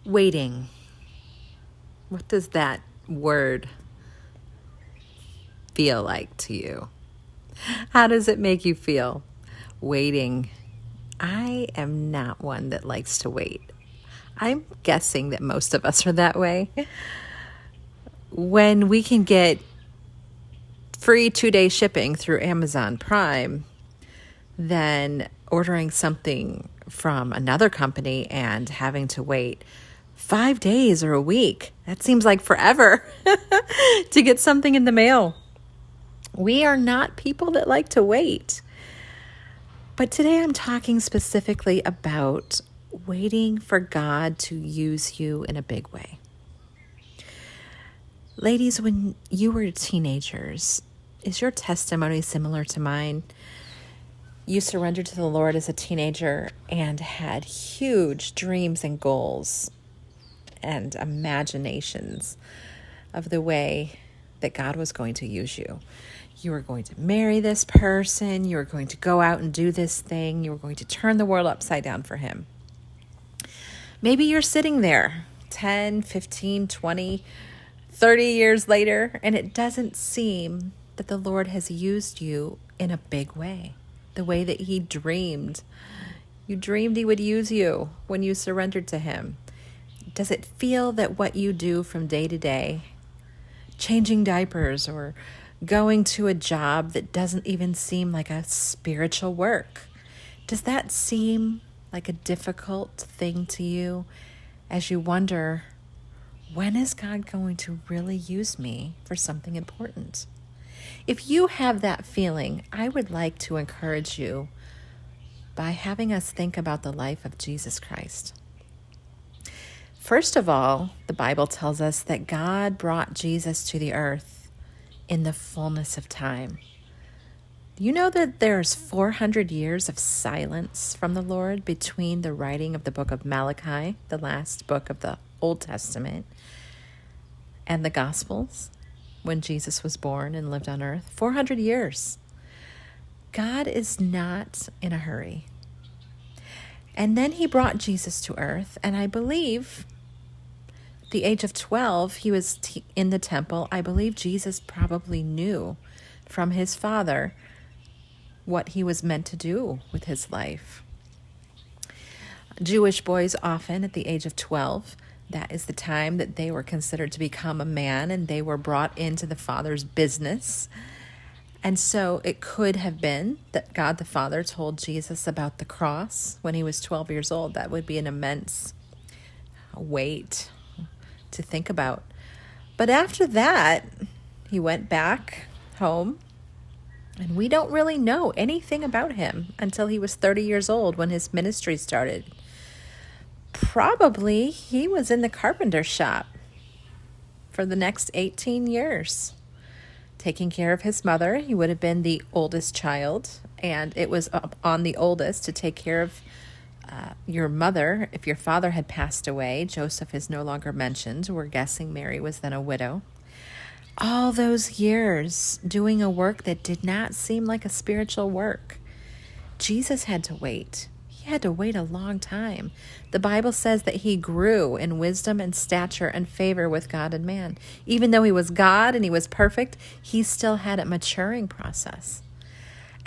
Waiting. What does that word feel like to you? How does it make you feel? Waiting. I am not one that likes to wait. I'm guessing that most of us are that way. When we can get free 2-day shipping through Amazon Prime, then ordering something from another company and having to wait 5 days or a week. That seems like forever to get something in the mail. We are not people that like to wait. But today I'm talking specifically about waiting for God to use you in a big way. Ladies, when you were teenagers, is your testimony similar to mine? You surrendered to the Lord as a teenager and had huge dreams and goals and imaginations of the way that God was going to use you. You were going to marry this person. You were going to go out and do this thing. You were going to turn the world upside down for Him. Maybe you're sitting there 10, 15, 20, 30 years later, and it doesn't seem that the Lord has used you in a big way, the way that He dreamed. You dreamed He would use you when you surrendered to Him. Does it feel that what you do from day to day, changing diapers or going to a job that doesn't even seem like a spiritual work, does that seem like a difficult thing to you as you wonder, when is God going to really use me for something important? If you have that feeling, I would like to encourage you by having us think about the life of Jesus Christ. First of all, the Bible tells us that God brought Jesus to the earth in the fullness of time. You know that there's 400 years of silence from the Lord between the writing of the book of Malachi, the last book of the Old Testament, and the Gospels, when Jesus was born and lived on earth. 400 years. God is not in a hurry. And then He brought Jesus to earth, and I believe at the age of 12, He was in the temple. I believe Jesus probably knew from His Father what He was meant to do with His life. Jewish boys often, at the age of 12, that is the time that they were considered to become a man, and they were brought into the Father's business. And so it could have been that God the Father told Jesus about the cross when He was 12 years old. That would be an immense weight to think about. But after that, He went back home, and we don't really know anything about Him until He was 30 years old when His ministry started. Probably He was in the carpenter shop for the next 18 years, taking care of His mother. He would have been the oldest child, and it was on the oldest to take care of your mother. If your father had passed away, Joseph is no longer mentioned. We're guessing Mary was then a widow. All those years doing a work that did not seem like a spiritual work. Jesus had to wait. He had to wait a long time. The Bible says that He grew in wisdom and stature and favor with God and man. Even though He was God and He was perfect, He still had a maturing process.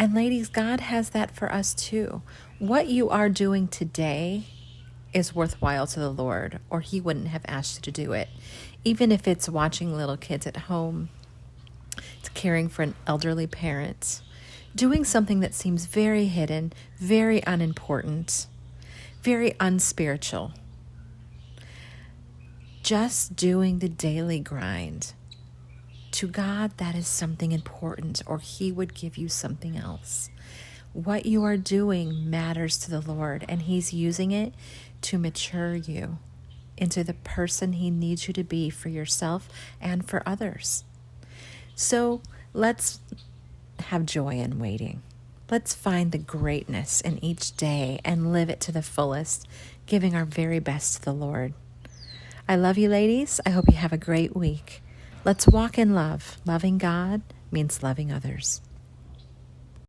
And ladies, God has that for us too. What you are doing today is worthwhile to the Lord, or He wouldn't have asked you to do it. Even if it's watching little kids at home, it's caring for an elderly parent, doing something that seems very hidden, very unimportant, very unspiritual. Just doing the daily grind. To God, that is something important, or He would give you something else. What you are doing matters to the Lord, and He's using it to mature you into the person He needs you to be for yourself and for others. So let's have joy in waiting. Let's find the greatness in each day and live it to the fullest, giving our very best to the Lord. I love you, ladies. I hope you have a great week. Let's walk in love. Loving God means loving others.